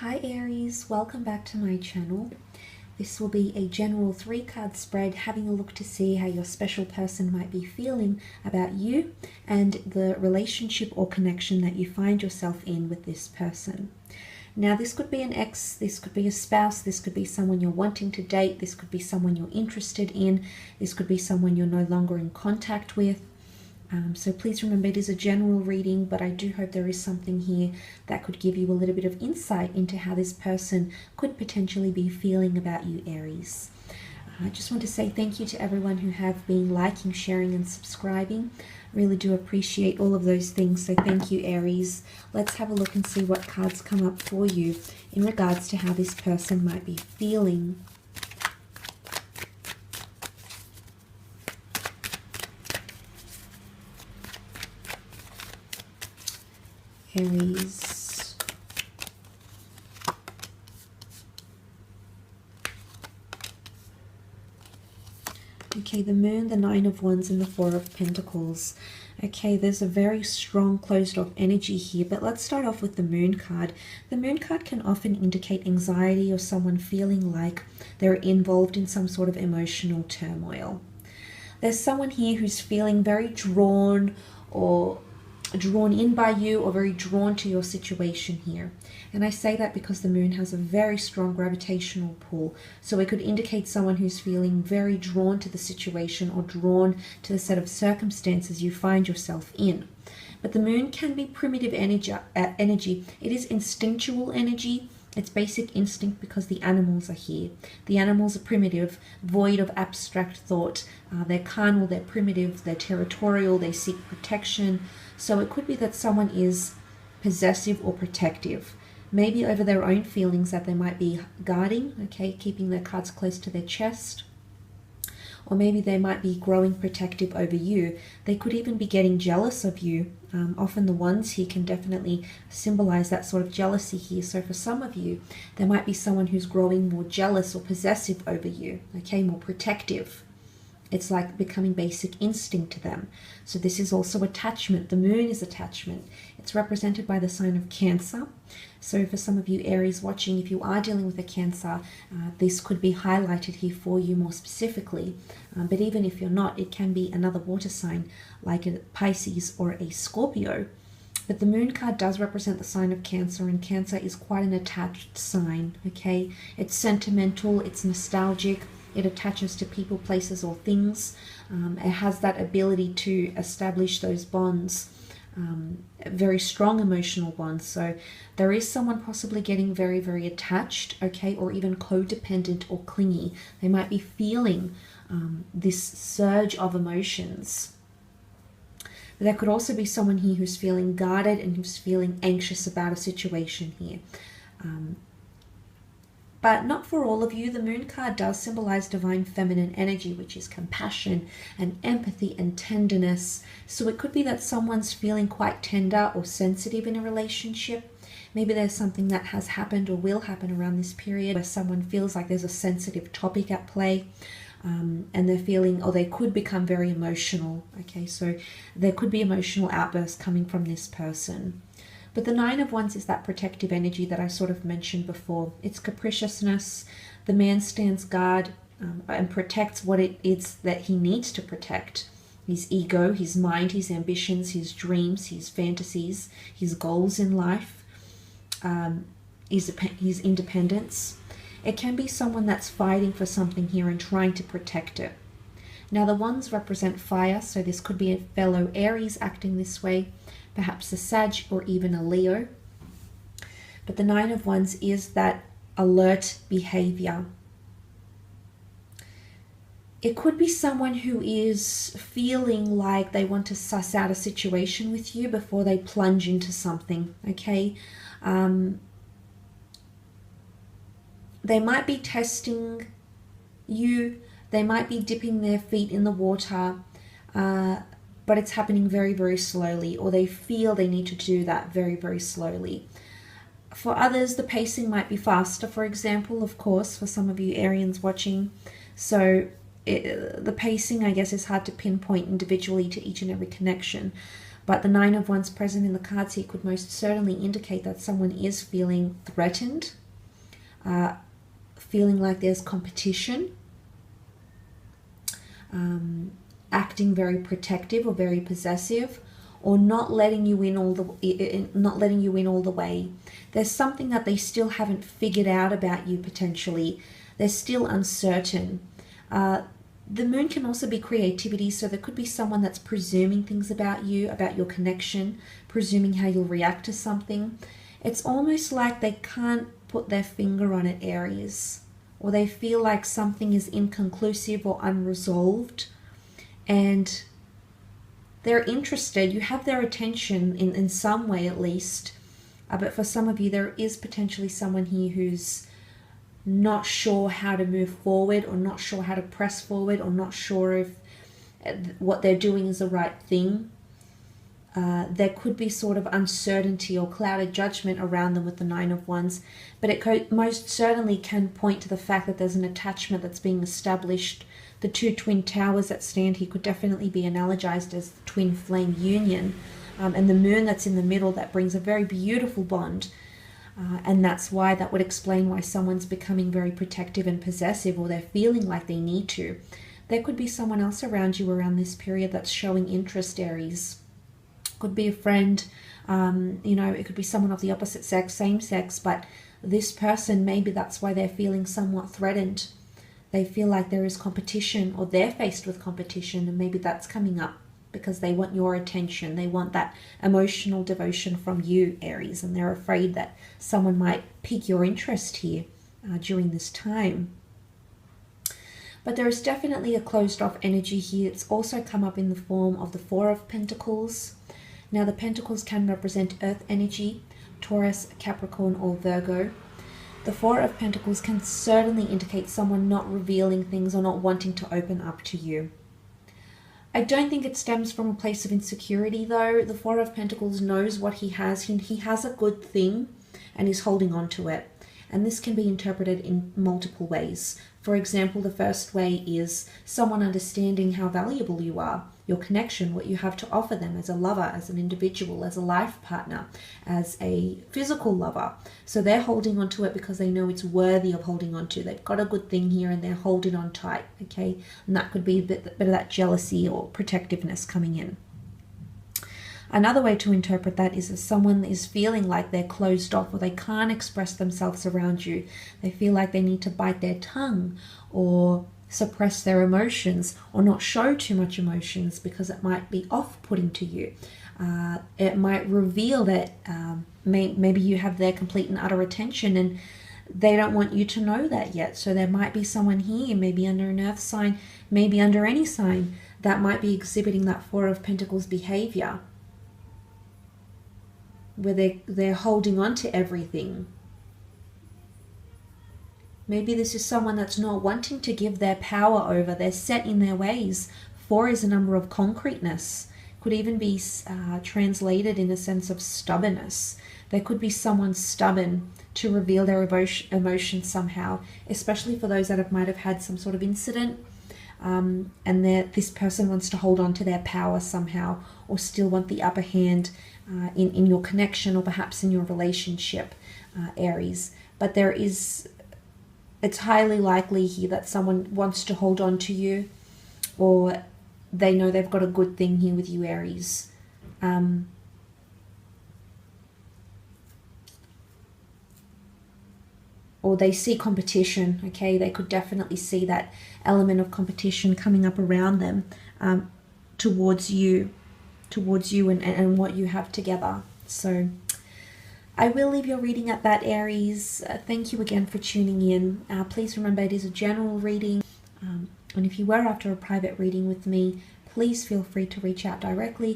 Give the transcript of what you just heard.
Hi Aries, welcome back to my channel. This will be a general 3-card spread, having a look to see how your special person might be feeling about you and the relationship or connection that you find yourself in with this person. Now this could be an ex, this could be a spouse, this could be someone you're wanting to date, this could be someone you're interested in, this could be someone you're no longer in contact with. So please remember, it is a general reading, but I do hope there is something here that could give you a little bit of insight into how this person could potentially be feeling about you, Aries. I just want to say thank you to everyone who have been liking, sharing, and subscribing. Really do appreciate all of those things, so thank you, Aries. Let's have a look and see what cards come up for you in regards to how this person might be feeling. Aries. Okay, the Moon, the Nine of Wands, and the Four of Pentacles. Okay, there's a very strong closed off energy here, but let's start off with the Moon card. The Moon card can often indicate anxiety or someone feeling like they're involved in some sort of emotional turmoil. There's someone here who's feeling very drawn in by you, or very drawn to your situation here. And I say that because the Moon has a very strong gravitational pull, so it could indicate someone who's feeling very drawn to the situation or drawn to the set of circumstances you find yourself in. But the Moon can be primitive energy. It is instinctual energy. It's basic instinct because the animals are here. The animals are primitive, void of abstract thought. They're carnal, they're primitive, they're territorial, they seek protection. So it could be that someone is possessive or protective, maybe over their own feelings that they might be guarding, okay, keeping their cards close to their chest. Or maybe they might be growing protective over you. They could even be getting jealous of you. Often the ones here can definitely symbolize that sort of jealousy here. So for some of you, there might be someone who's growing more jealous or possessive over you, okay, more protective. It's like becoming basic instinct to them. So this is also attachment. The Moon is attachment. It's represented by the sign of Cancer. So for some of you Aries watching, if you are dealing with a Cancer, this could be highlighted here for you more specifically. But even if you're not, it can be another water sign like a Pisces or a Scorpio. But the Moon card does represent the sign of Cancer, and Cancer is quite an attached sign, okay? It's sentimental, it's nostalgic. It attaches to people, places, or things. It has that ability to establish those bonds, very strong emotional bonds. So there is someone possibly getting very, very attached, okay, or even codependent or clingy. They might be feeling this surge of emotions. But there could also be someone here who's feeling guarded and who's feeling anxious about a situation here. But not for all of you. The Moon card does symbolize divine feminine energy, which is compassion and empathy and tenderness. So it could be that someone's feeling quite tender or sensitive in a relationship. Maybe there's something that has happened or will happen around this period where someone feels like there's a sensitive topic at play. And they're feeling, or they could become very emotional. Okay, so there could be emotional outbursts coming from this person. But the Nine of Wands is that protective energy that I sort of mentioned before. It's capriciousness. The man stands guard and protects what it is that he needs to protect. His ego, his mind, his ambitions, his dreams, his fantasies, his goals in life, his independence. It can be someone that's fighting for something here and trying to protect it. Now the Wands represent fire, so this could be a fellow Aries acting this way, perhaps a Sag or even a Leo. But the Nine of Wands is that alert behavior. It could be someone who is feeling like they want to suss out a situation with you before they plunge into something, okay? They might be testing you. They might be dipping their feet in the water, but it's happening very, very slowly, or they feel they need to do that very, very slowly. For others, the pacing might be faster, for example, of course, for some of you Arians watching. So the pacing, I guess, is hard to pinpoint individually to each and every connection. But the Nine of Wands present in the cards here could most certainly indicate that someone is feeling threatened, feeling like there's competition, acting very protective or very possessive, or not letting you in all the way. There's something that they still haven't figured out about you potentially. They're still uncertain. The moon can also be creativity, so there could be someone that's presuming things about you, about your connection, presuming how you'll react to something. It's almost like they can't put their finger on it, Aries, or they feel like something is inconclusive or unresolved, and they're interested. You have their attention in some way at least, but for some of you there is potentially someone here who's not sure how to move forward, or not sure how to press forward, or not sure if what they're doing is the right thing. There could be sort of uncertainty or clouded judgment around them with the Nine of Wands, but it most certainly can point to the fact that there's an attachment that's being established. The two twin towers that stand here could definitely be analogized as the twin flame union, and the moon that's in the middle, that brings a very beautiful bond. And that's why that would explain why someone's becoming very protective and possessive, or they're feeling like they need to. There could be someone else around you around this period that's showing interest, Aries. Could be a friend, you know, it could be someone of the opposite sex, same sex, but this person, maybe that's why they're feeling somewhat threatened. They feel like there is competition, or they're faced with competition, and maybe that's coming up because they want your attention. They want that emotional devotion from you, Aries, and they're afraid that someone might pique your interest here during this time. But there is definitely a closed off energy here. It's also come up in the form of the Four of Pentacles. Now the Pentacles can represent earth energy, Taurus, Capricorn, or Virgo. The Four of Pentacles can certainly indicate someone not revealing things or not wanting to open up to you. I don't think it stems from a place of insecurity though. The Four of Pentacles knows what he has. He has a good thing and he's holding on to it. And this can be interpreted in multiple ways. For example, the first way is someone understanding how valuable you are, your connection, what you have to offer them as a lover, as an individual, as a life partner, as a physical lover. So they're holding on to it because they know it's worthy of holding on to. They've got a good thing here and they're holding on tight, okay? And that could be a bit of that jealousy or protectiveness coming in. Another way to interpret that is if someone is feeling like they're closed off, or they can't express themselves around you. They feel like they need to bite their tongue or suppress their emotions, or not show too much emotions because it might be off-putting to you. It might reveal that maybe you have their complete and utter attention and they don't want you to know that yet. So there might be someone here, maybe under an earth sign, maybe under any sign, that might be exhibiting that Four of Pentacles behavior, where they're holding on to everything. Maybe this is someone that's not wanting to give their power over. They're set in their ways. Four is a number of concreteness. Could even be translated in a sense of stubbornness. There could be someone stubborn to reveal their emotions somehow, especially for those that might have had some sort of incident, and this person wants to hold on to their power somehow, or still want the upper hand in your connection, or perhaps in your relationship, Aries. But it's highly likely here that someone wants to hold on to you, or they know they've got a good thing here with you, Aries. Or they see competition, okay? They could definitely see that element of competition coming up around them, towards you and what you have together. So I will leave your reading at that, Aries. Thank you again for tuning in. Please remember it is a general reading, and if you were after a private reading with me, please feel free to reach out directly.